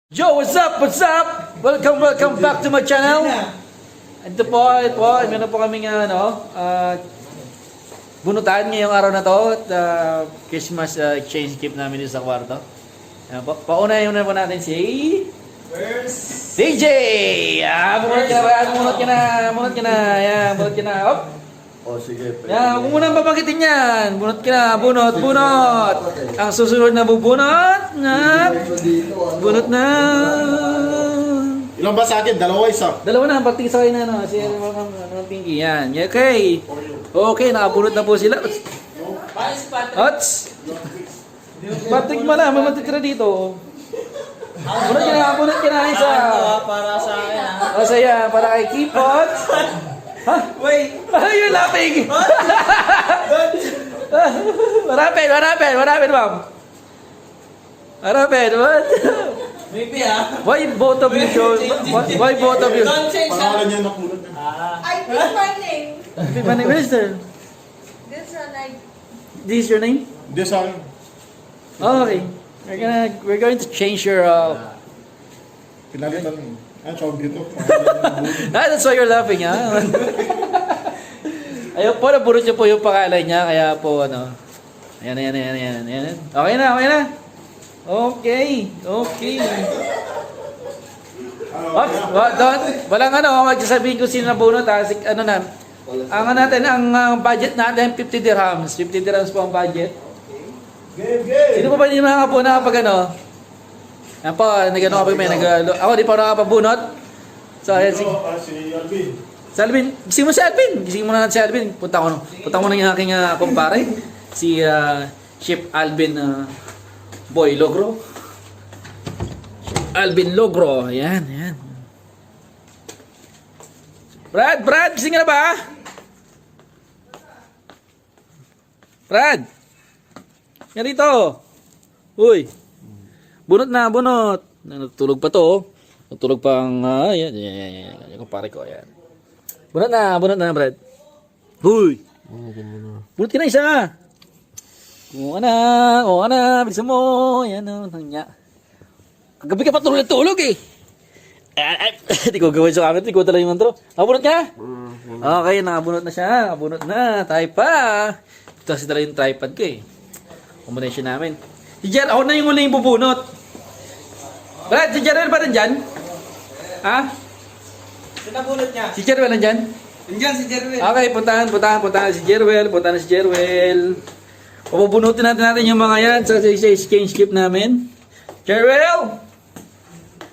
Yo, what's up? What's up? Welcome back to my channel. Ito po, meron po kaming bunutan ngayong araw na to at Christmas exchange gift namin dito sa kwarto. Ayan po. Paunahin na po natin si CJ! Bumunot ka na. Bunot ka na. Hop! Oh, sige. Yan, huwag mo nang babagitin yan. Bunot ka na, bunot. Ang susunod na bubunot na. Bunot na. Ilan ba sa akin? Dalawa isa. Dalawa na, pagtingin sa kayo na, si Pinky. Yan, okay. Okay, nakabunot na po sila. Ots! Patrick mo na, may matitira dito. Bunot ka na, isa. Para sa akin, ha? O, saya, para kay Kipot. Ha? Wait! Ay, yung lapig! Marapin, ma'am. Marapin, what? Maybe, ha? Why both of you show? Why both of you? Don't change, ha? Pangalan niya nakulot. I think my name. Where is there? This one I. This is your name? Hindi sa akin. Oh, okay. We're going to change your Pinalitan mo. Ano tawag dito? that's why you're laughing, ha? Ayun po, nabunot niyo po yung pangalan niya, kaya po, ano. Ayan. Okay na. Okay. Oops, walang magsasabihin ko sino nabunot, ha? Ang budget natin, 50 dirhams. 50 dirhams po ang budget. Sino pa ba hindi makakapuna kapag ano? Yan po, nag-ano kapag may ako di pa nakapabunot. So, ayan, Si Alvin. si Alvin, gising mo si Alvin. Gising mo na natin si Alvin. Punta ko na yung aking kumpare. Si Chef Alvin Boy Logro. Chef Alvin Logro. Ayan. Brad, gising ka na ba? Brad! Yan dito. Uy. Bunot. Natulog pa to. Natulog pang yan. Yung kumpare ko, ayan. Bunot na, Brad. Uy. Bunot ka na isa. Oo na. Bilisan mo. Ayan o. Kagabi ka pa tulog eh. Hindi ko gawin sa camera. Hindi ko talaga yung intro. Nakabunot ka? Okay, nakabunot na siya. Nakabunot na. Tayo pa. Ito kasi talaga yung tripod ko eh. Combination namin. Si Jer, ako na yung huling bubunot. Brad, si Jerwell ba nandyan? Ha? Sinabunot niya. Si Jerwell nandyan? Nandiyan si Jerwin. Okay, puntahan si Jerwell. Papubunutin natin yung mga yan sa exchange gift namin. Jerwell!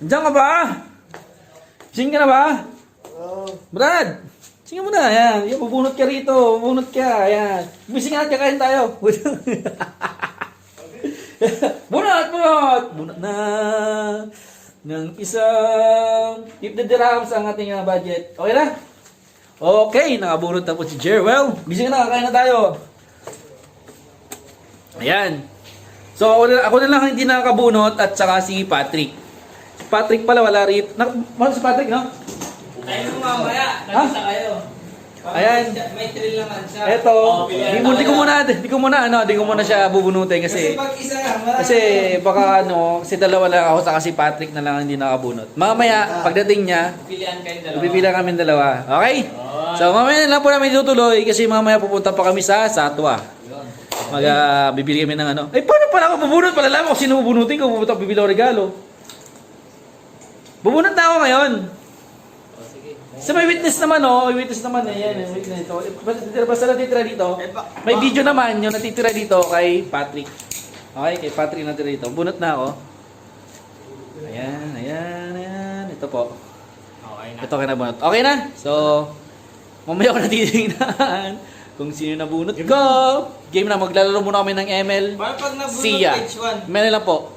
Nandiyan ka ba? Sing ka na ba? Brad! Sing mo na, yan. Bubunot ka rito. Bubunot ka, yan. Bising ka, kakain tayo. Bunot na ng isang 50 dirhams ang ating budget. Okay na? Okay, nakabunot na po si Jerwell. Gising na, kakain na tayo. Ayan. So, ako na lang hindi nakakabunot at saka si Patrick. Si Patrick pala wala rin. Mahal si Patrick, no? Tayo mo mamaya. Nakita kayo. Ayan. May thrill naman siya. Eto, di ko muna siya bubunutin kasi pag isa nga, kasi dalawa lang ako saka si Patrick na lang hindi nakabunot. Mamaya pagdating niya, pilihan kayo dalawa. pipila kami dalawa. Okay? So mamaya na lang po namin tutuloy kasi mamaya pupunta pa kami sa Satwa. Bibili kami ng ano. Paano pala ako bubunot? Palalaman ko sino bubunutin ko, pupunta bibili ako regalo. Bubunot na ako ngayon. So may witness naman yan, witness ito. Basta natitira dito. May video naman yung natitira dito kay Patrick. Okay, kay Patrick natitira dito. Bunot na ako. Ayan. Ito po. Okay na. Ito kinabunot. Okay na. So, mamaya ko natitingnan kung sino nabunot ko. Game na, maglalaro muna kami ng ML. Para pag nabunot Siya. page 1. ML lang po.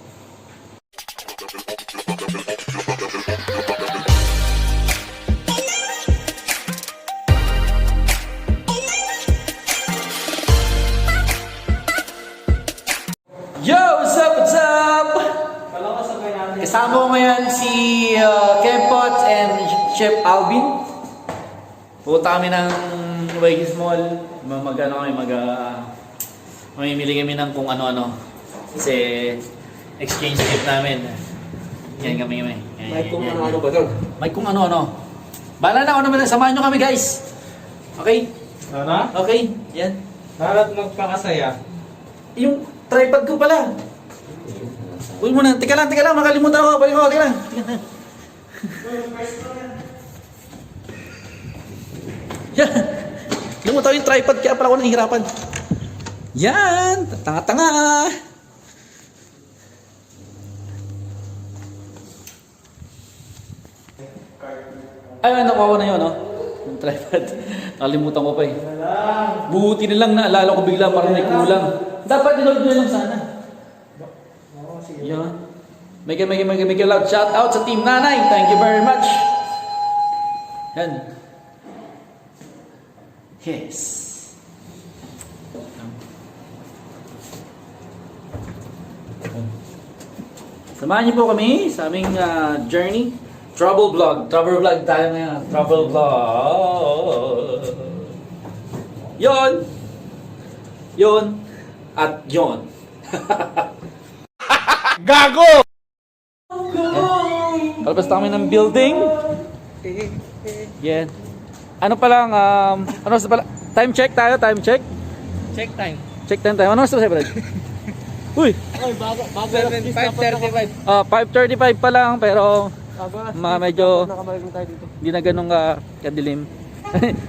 Yo, what's up? Kasama ko ngayon si Kempot and Chef Alvin. Pupunta kami ng Wages Mall. Mamimili kami ng kung ano-ano. Kasi exchange gift namin. Yan kami. May kung ano ba doon? May kung ano. Bahala na ako naman. Samahan nyo kami guys. Okay? Tara. Okay. Yan. Para magpakasaya. Yung tripod ko pala. Uy muna. Teka lang. Makalimutan ako. Balik ako. Teka lang. Yan. Limutan ko yung tripod. Kaya pala ako nahihirapan. Yan. Tanga-tanga. Ay, nakuha ko na yun, no? Yung tripod. Nakalimutan ko pa eh. Buti na lang naalala ko bigla parang may kulang. Dapat dinood nyo lang sana. Yan. Mega loud shout out sa Team Nanay. Thank you very much. Yan. Yes. Samahan niyo po kami sa aming journey. Travel vlog tayo ngayon. Travel vlog. Yon. At yon. Gago! Palabas na kami ng building. Yan. Ano pa lang, ano sa pala? Time check tayo, time check. Check time. Check time tayo. Ano sa Brad? Uy! Oy, bago 5:35. 5:35 pa lang, pero medyo Nakabalik tayo dito. hindi na ganun kadilim.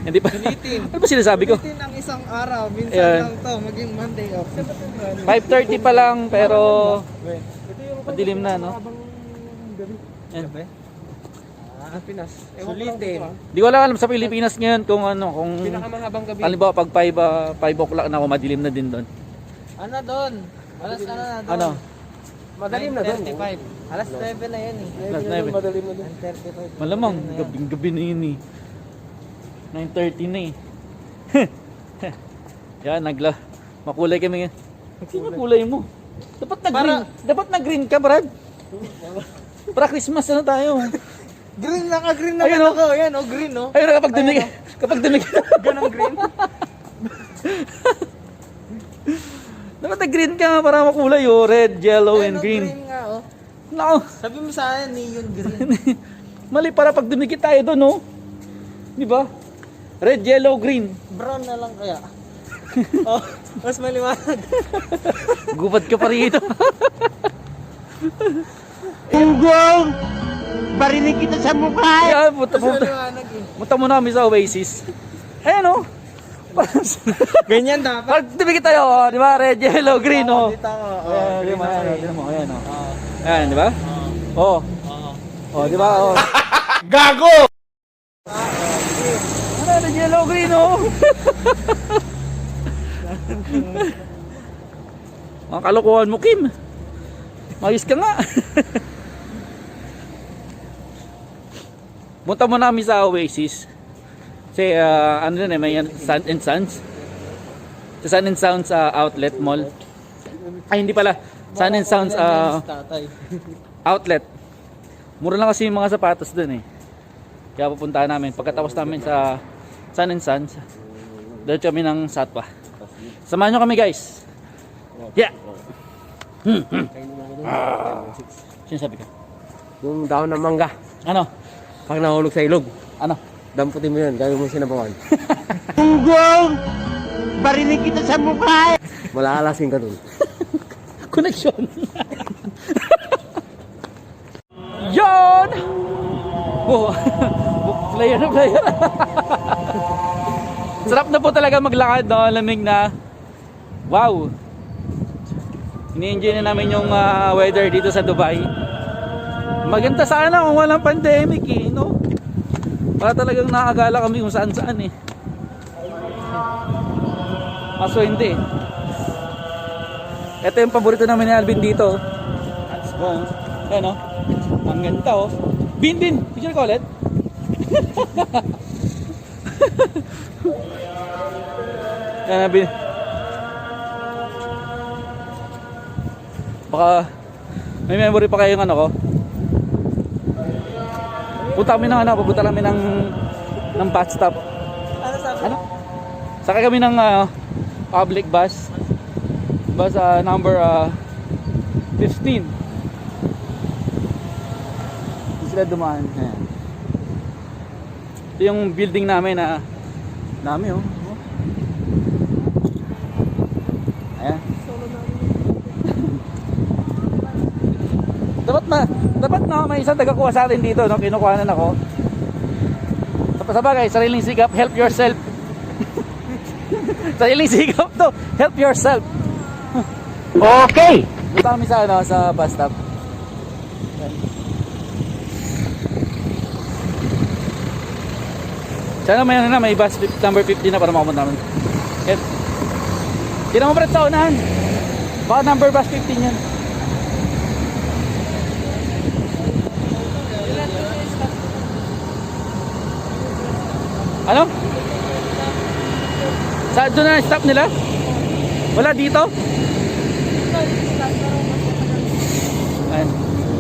Hindi pa. Ulitin. Ano ba sinasabi ko? Ulitin ang isang araw. Minsan Ayan. lang to. Maging Monday off. 5:30 pa lang, pero Ito yung madilim na, no? habang gabi. Yan. Pinas. Sulitin. Di ko alam sa Pilipinas ngayon kung kung Pinakamahabang gabi. halimbawa pag 5 o'clock na ako, madilim na din doon. Ano doon? Alas ano na doon? Ano? Madalim na doon. 9:35. Alas 9 na yun eh. Alas 9. Madalim na doon. 9:35. Malamang, gabing-gabi na yun eh. 9:30 na eh. Yan, makulay kami ngayon. Sino kulay mo? Dapat na green ka, Brad. Para Christmas na tayo. Green naka-green na Ayun, ako. Yan oh, green oh. Ayun, kapag dumig. Ganong green. Dapat na green ka para makulay oh. Red, yellow, and green. Green nga oh. Nako. Sabi mo sa akin, neon green. Mali para pag dumikit tayo doon, no? Di ba? Red, yellow, green. Brown na lang kaya. Oh, mas maliwanag. Gubad ka pa rito. Punggong! Barinig kita sa mukha! Yan, Mas maliwanag eh. punta muna kami sa Oasis. Ayan, no? Ganyan dapat. Pag dumikit tayo, oh, di ba? Red, yellow, green, oh. Dito ako. Ayan, di green ba? na rin. Ayan, ayan, oh. Ayan, di ba? Oh. Oh, di ba? Oh. Gago! Ano, red, yellow, green, oh. Mga kalokohan mo, Kim. Mayos ka nga. Punta mo namin sa Oasis. Kasi ano din may Sun and Sons. Sa Sun and Sounds outlet mall. Ay hindi pala. Sun and Sounds Tatay. outlet. Mura lang kasi yung mga sapatos dun eh. Kaya pupuntahan namin. Pagkatapos namin sa Sun and Sons, doon kami ng Satwa. Samahan nyo kami guys. Yeah. Sino sabi ka? Yung daon ng mangga, Ano? pag nahulog sa ilog, Ano? damputin mo yun, gawin mo sinabawan. Punggong! Barinig kita sa mukha! Malaalasing ka dun. Connection. Yon! Oh, player na player. Sarap na po talaga maglakad, no? Lamig na. Wow. Ini-enjoy na namin yung weather dito sa Dubai. Maganda sana kung walang pandemic eh, no? Para talagang nakagala kami kung saan-saan eh. Kaso hindi. Ito yung paborito namin ni Alvin dito. Let's go. Ayan o. Ang ganda o. Bin! Picture ko ulit. Ayan na Bin. Baka may memory pa kayo ng ano ko. Punta kami ng pupunta kami ng bus stop. Ano sabi? Ano? Sakay kami ng public bus. Bus number 15. sila dumaan. Ayan. Ito yung building namin na dami oh. Ayan. dapat may isang tagakuha sa atin dito, no? Kinukuhanan ako. Sa bagay, sariling sikap, help yourself. Sariling sikap to, help yourself. Okay! Dito kami sa ano, sa bus stop. Ayan. Sana may bus number 50 na para makapunta namin. Ayan. Hindi mo Brad sa unahan. Baka number bus 15 yan. Ano? Saan doon na stop nila? Wala dito? Ayan.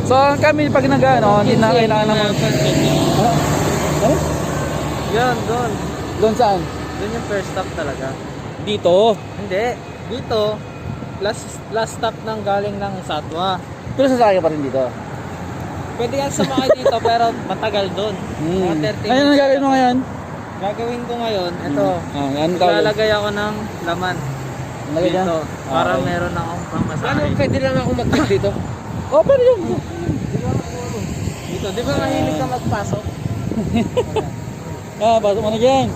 So kami pag nag-ano, hindi na kailangan naman. Ano? Yan, doon. Doon saan? Doon yung first stop talaga. Dito. Hindi. Dito, last stop ng galing ng Satwa. Pero sasakay ka pa rin dito. Pwede yan sumakay dito pero matagal doon. Mga 30 Ano gagawin mo ngayon? Gagawin ko ngayon, ito. Ano tawag? Lalagay ako ng laman Lagay dyan? dito para Okay. meron akong pamasahe. Ano, pwede lang ako mag-tip dito? Oh, pwede yun. Dito, di ba mahilig ka magpasok? Pasok mo na dyan.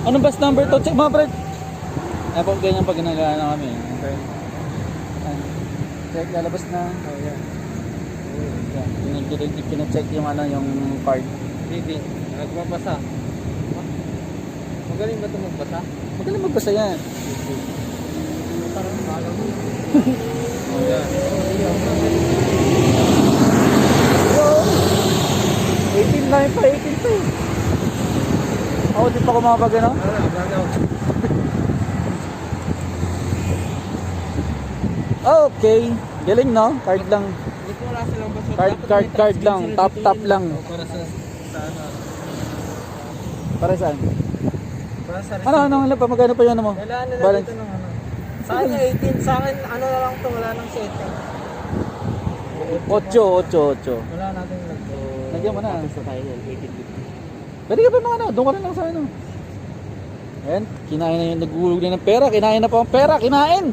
Anong bus number to? Check mga Brad. Pag ganyan pag ginagawa na kami. Okay. Check, lalabas na. Oh, yan. Kina-check yung ano, yung card. Hindi, nagbabasa. Magaling ba ito magbasa? Magaling magbasa yan. Parang malam mo. Oh, yan. 18 na pa, 18 pa eh. Ako di pa kumapag ano? Okay, galing no? Card lang. Dito wala silang basa. Card lang. Tap lang. Para sa ano? Para saan? Para sa Ano pa? Magkano pa yun mo? Kailangan nila Balance. dito ng ano. Sa akin 18, sa akin ano na lang to, wala nang 7. 8. Wala natin lang. Nagyan mo na. Sa tayo yan, 1850. Pwede ka pa mga ano, doon ka rin lang sa ano. Ayan, kinain na yung nagulog na ng pera, kinain na pa ang pera, kinain!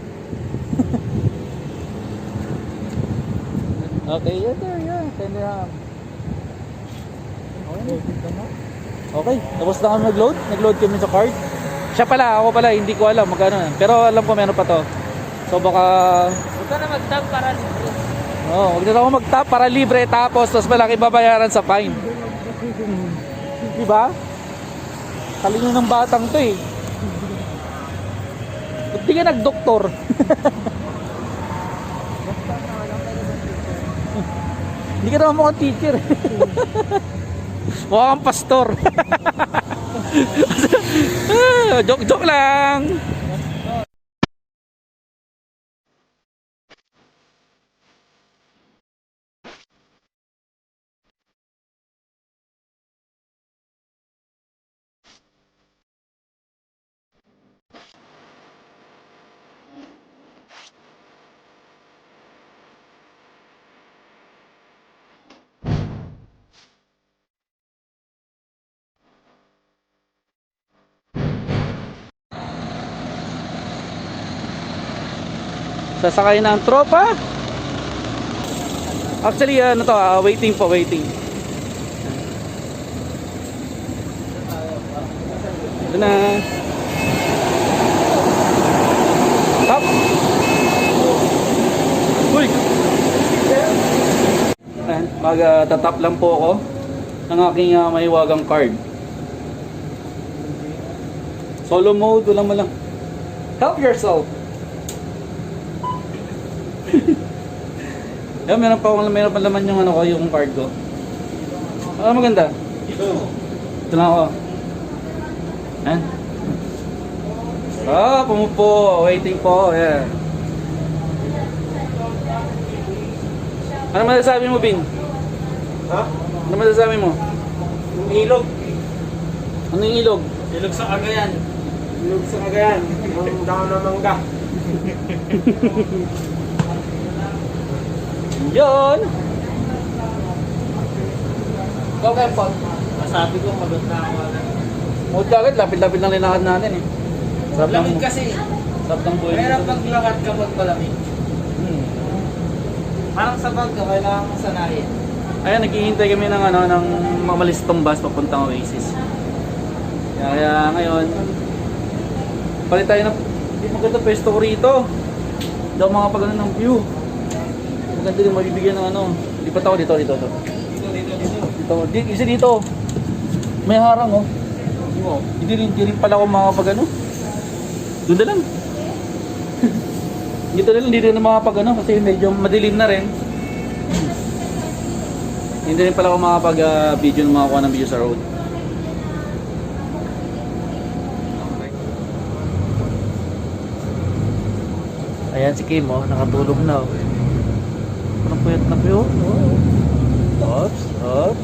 Okay, yan there, yeah, tender ham. Okay, tapos na kami nag-load kami sa card. Siya pala, ako pala, hindi ko alam magkano yan. Pero alam ko meron pa to. So baka... Huwag ka na mag-tag para libre. huwag na ako mag-tap para libre tapos malaki babayaran sa fine. Diba? Talino ng batang to eh. Ba't di ka nag-doktor? Hindi ka naman mukhang teacher. Mukhang pastor. Joke lang. Sasakay na ang tropa. Actually, ano to, waiting. Ito na. Stop. Uy. Ayan, mag-tatap lang po ako ng aking mahiwagang card. Solo mode, walang malang. Help yourself. Yan, meron pa laman yung ano ko, yung card ko. Maganda. Ito lang ako. Ayan. Pumupo. Waiting po. Yeah. Ano masasabi mo, Bin? Ha? Ano masasabi mo? Yung ilog. Ano yung ilog? Ilog sa Cagayan. Ilog sa Cagayan. Yung daon ng mangga. Yun! Ikaw kayo po. Masabi ko, maganda ako agad. Mood ka agad, lapit-lapit lang linakad natin eh. Sarap ng, Lamig kasi. sarap ng buhay Mahirap dito. maglakad kapag malamig. Parang sa bag ka, kailangan mong sanayin. Ayan, naghihintay kami ng ano, ng mamalistong bus papuntang Oasis. Kaya ngayon, palit tayo ng maganda pwesto ko rito. Daw mga pagano ng view. Maganda din mabibigyan ng ano. Lipat ako dito. Dito. Isa dito. May harang oh. Hindi rin pala ako makapag ano. Doon na lang. Dito na lang, hindi rin makapag ano kasi medyo madilim na rin. Hindi rin pala ako makapag video ng makakuha ng video sa road. Ayan si Kim oh, nakatulog na oh. Parang puyat na po oh. Oops. Oh.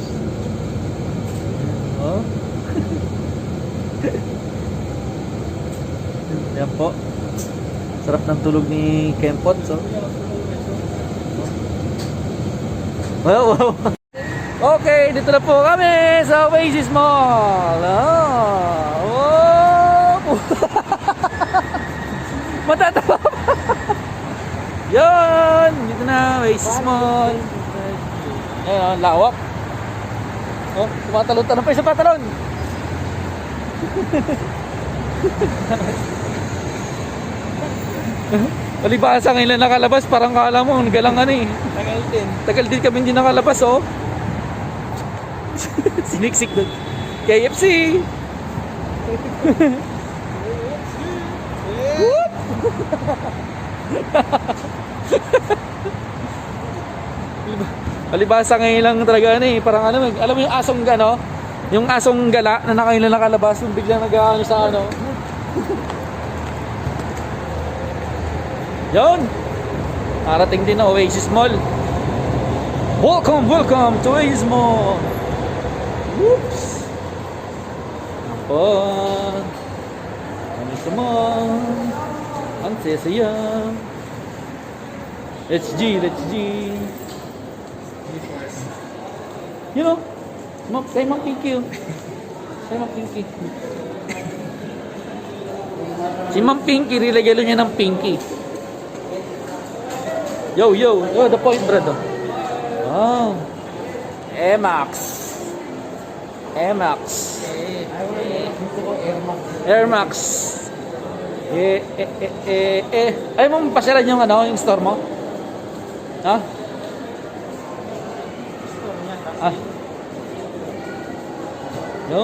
Yan po. Sarap ng tulog ni Kempot so. Wow. Okay, dito na po kami sa Oasis Mall. Oh. Matatawa pa. Yan, dito na Oasis Mall. Ayan, lawak. Oh, tumatalon-talon pa yung sa patalon. Palibasa ngayon lang nakalabas, parang kala mo, galang ano eh. Tagal din kami hindi nakalabas oh. Siniksik doon. KFC! Palibasa ngayon lang talaga ano eh, parang ano, alam mo yung asong gano? Yung asong gala na nakailan nakalabas, yung biglang nag-ano sa ano. Yun! Parating din na Oasis Mall. Welcome to Oasis Mall! Whoops! Apo! Kami sa mall. Ang saya-saya. Let's G! You know, say Ma'am Pinky oh. Say Ma'am Pinky. Si Ma'am Pinky, rilagalo niya ng Pinky. Yo, the point bread oh. Wow. Emax. Air Max. Ay mo pasyalan yung ano, yung store mo? Ha? Ah. No.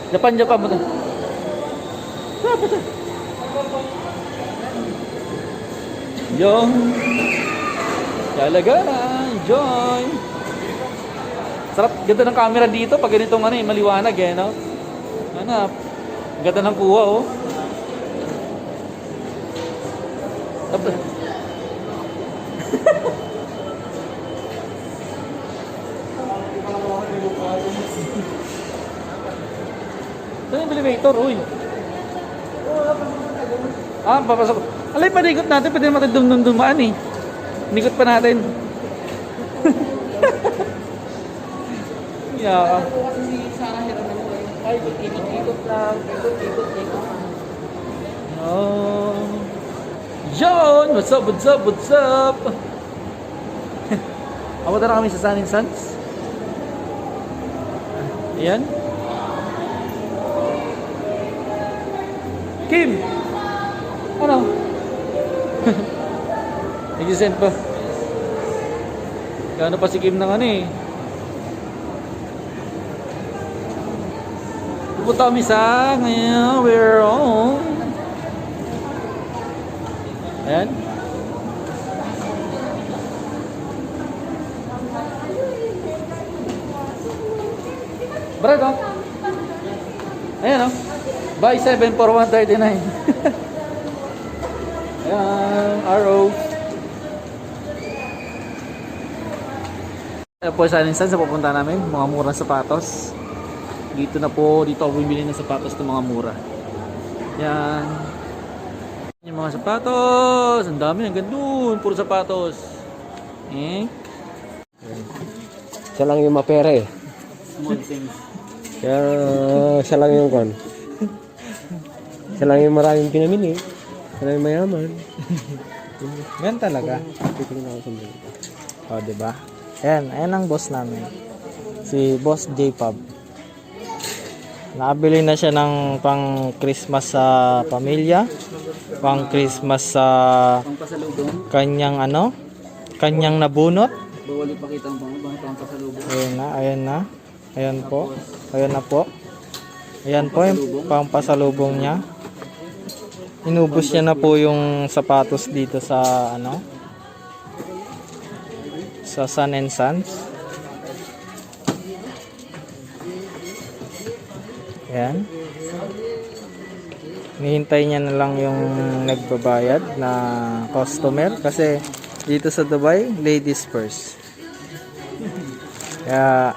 Japan mo to. Yung talaga na, enjoy. Sarap, ganda ng camera dito pag ganitong ano eh, maliwanag eh, no? Ano, ganda ng kuha oh. Ito yung elevator, uy. Ah, papasok. Alay, panikot natin, pwede naman dumaan eh. Nikot pa natin. Yeah. Ay, ikot lang. Ikot. Oh. John! What's up? Apunta na kami sa Sun and Sons. Ayan. Kim! Ano? Nag-send pa. Gano pa si Kim ng ano eh. Pupunta kami sa ngayon, we're on. Ayan. Brad oh. Ayan oh. Buy 7 for 139. Ayan, RO. Ayan po sa instance, pupunta namin, mga murang sapatos. Dito ako bumili ng sapatos ng mga mura. Yan. Yung mga sapatos, ang dami hanggang doon, puro sapatos. Siya lang yung mapera eh. Small things. Kaya siya lang yung kon. Siya lang yung maraming pinamili. Siya lang yung mayaman. Yan talaga. Titingin ako sa mga. O, diba? Ayan, ayan ang boss namin. Si Boss J-Pub. Nakabili na siya ng pang Christmas sa pamilya. Pang Christmas sa Pang pasalubong. kanyang kanyang nabunot. Bawal ipakita ang pang pasalubong. Ayan na, ayan na. Ayan po. Ayan na po. Ayan po yung pang pasalubong niya. Inubos niya na po yung sapatos dito sa sa Sun and Sons. Ayan. Nihintay niya na lang yung nagbabayad na customer kasi dito sa Dubai, ladies first. Kaya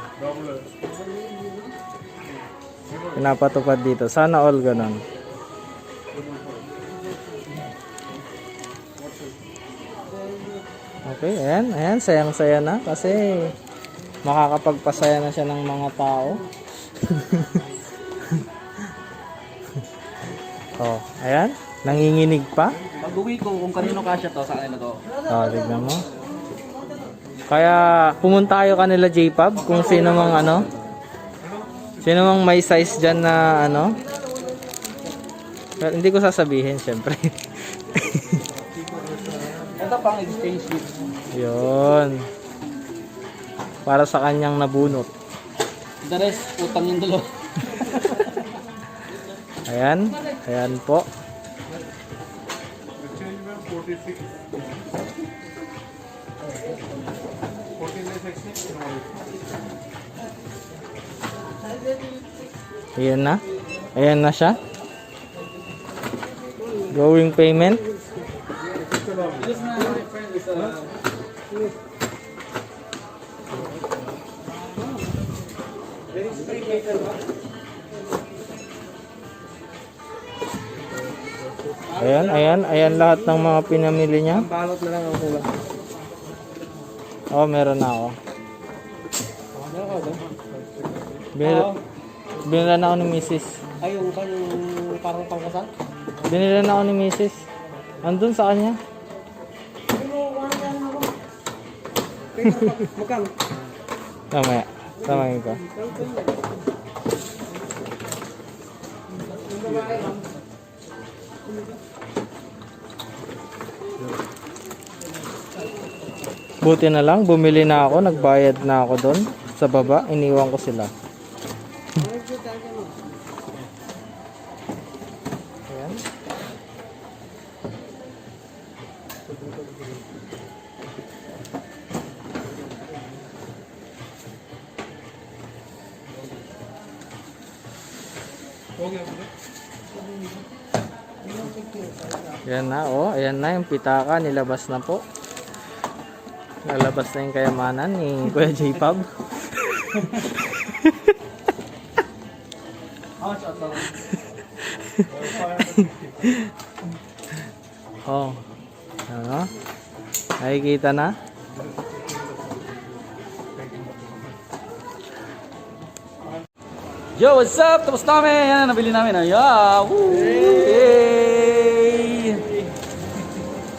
pinapatupad dito. Sana all ganun. Okay, ayan, ayan, sayang-saya na kasi makakapagpasaya na siya ng mga tao. Oh, ayan, nanginginig pa. Pag uwi ko, kung kanino kasya to, sa akin na to. Oh, tignan mo. Kaya pumunta kayo kanila J-Pub kung sino mang sino mang may size dyan na Pero hindi ko sasabihin syempre. Ito pang exchange gift. Yun. Para sa kanyang nabunot. The rest, utang yung dalawa. Ayan, ayan po. Ayan na. Ayan na siya. Going payment. Ayan, ayan, ayan lahat ng mga pinamili niya. Balot na lang ang kulang. Oh, meron na ako. Binila na ako ni Mrs. Ay, yung parang pangkasal? Binila na ako ni Mrs. Andun sa kanya. Magkano? Mamaya. Tamayin ko. Buti na lang, bumili na ako, nagbayad na ako doon sa baba, iniwan ko sila. Ayan. Ayan na, oh, ayan na yung pitaka, nilabas na po. Lalabas na yung kayamanan ni Kuya J-Pub. Oh. Ano? Nakikita na? Yo, what's up? Tapos namin! Yan, nabili namin. Ayan! Yay!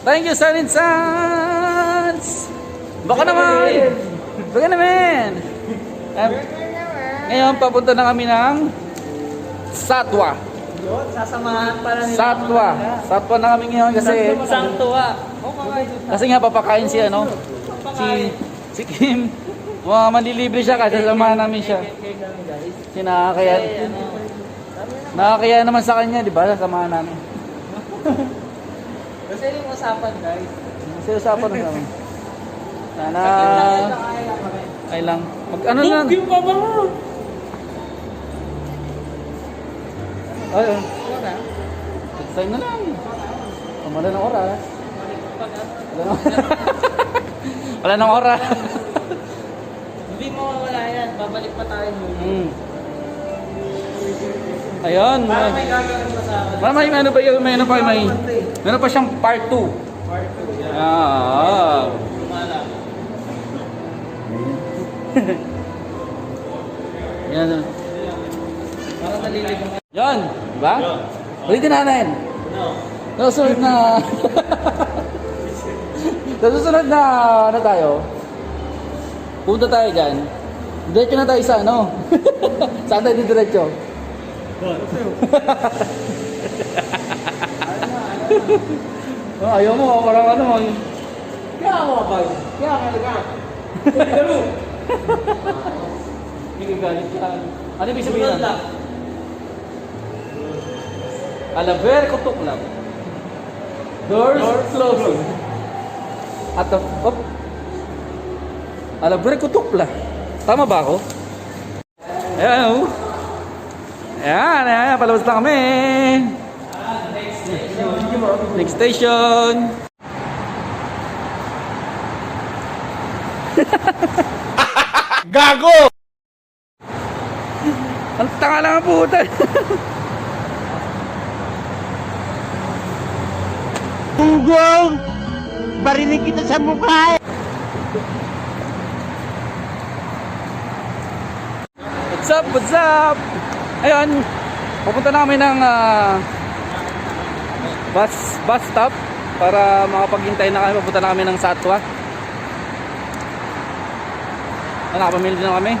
Thank you, Sun and Sons! Baka naman! Baka naman! Ngayon, papunta na kami ng Satwa. Sasamahan pala nila. Satwa. Satwa na kami ngayon kasi kasi nga papakain si si Kim. Manlilibre siya kasi sasamahan namin siya. Kasi nakakaya naman sa kanya, di ba? Sasamahan namin. Kasi yung usapan guys. Kasi usapan na namin. Sana ay lang. Ano lang? Ay, time na lang. Wala ng oras. Wala ng oras. Hindi mo mawala yan. Babalik pa tayo muna. Ayun. Para may gagawin mo sa akin. Meron pa siyang part 2. Part 2 yan. Ah. Lumala. Yan. Yan, di ba? Ulitin natin. No. Susunod na... Sa susunod na ano tayo? Punta tayo dyan. Diretso na tayo sa ano? Saan tayo diretso? Oh, ayaw mo, parang ano. Kaya ako ba? Kaya ka nagka. Hindi ka galit ka. Ano ibig sabihin na? Alaber kutok lang. Doors closed. At op. Alaber kutok lang. Tama ba ako? Ayan oh. Ayan, palabas na kami. Next station. Gago! Ang tanga lang ang puta. Gunggong! Barinig kita sa mukha eh! What's up? What's up? Ayun, pupunta namin ng bus stop para makapaghintay na kami. Pupunta na kami ng Satwa. Nakapamili din na kami.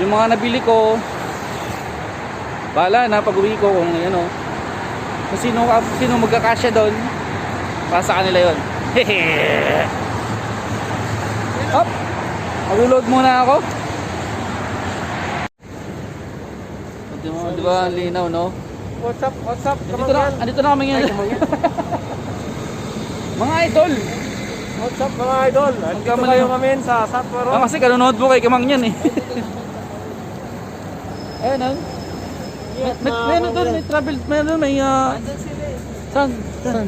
Yung mga nabili ko, bahala na pag uwi ko kung ano, kung sino magkakasya doon, para sa kanila yun. Hehe. Hop, mag-load muna ako. Di ba linaw, no? What's up? What's up? Andito na kami ngayon. Mga idol. What's up mga idol? Andito Magkamali kayo mo. kami sa Sapporo. Kasi kanonood po kay Kamang yan eh. Ayun, ayun. May ano doon, may travel, may ano, may saan? Saan? Tara.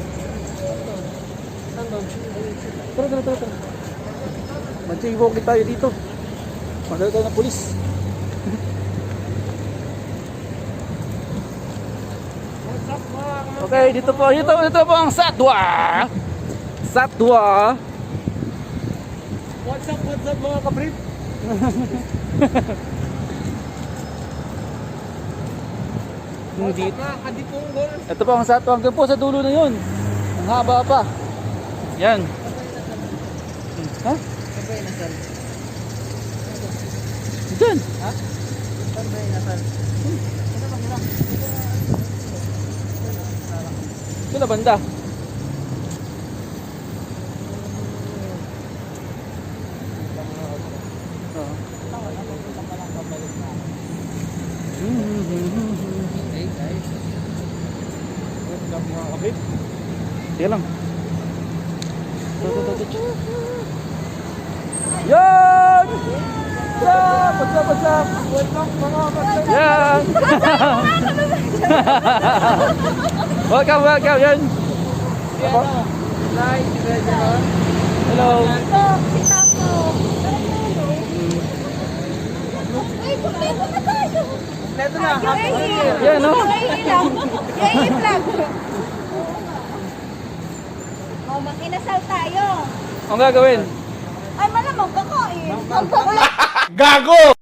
Mag-jaywalking tayo dito. Madala tayo ng pulis. Okay, dito po ang Satwa. Satwa. What's up mga kabrit? Hindi. Adipunggol. Ito po ang Satwa. Hanggang po sa dulo na yun. Ang haba pa. Yan. Ha? Diyan. Ha? Ito na banda. Sige lang. Yan! What's up? Yan! Welcome, yan! Hello! Ay, kumpleto na tayo. Kompleto na. Yan, no? Yung vlog. Oh, mag-inasal tayo. Ang gagawin? Ay, malamang kakain. Ang Gago!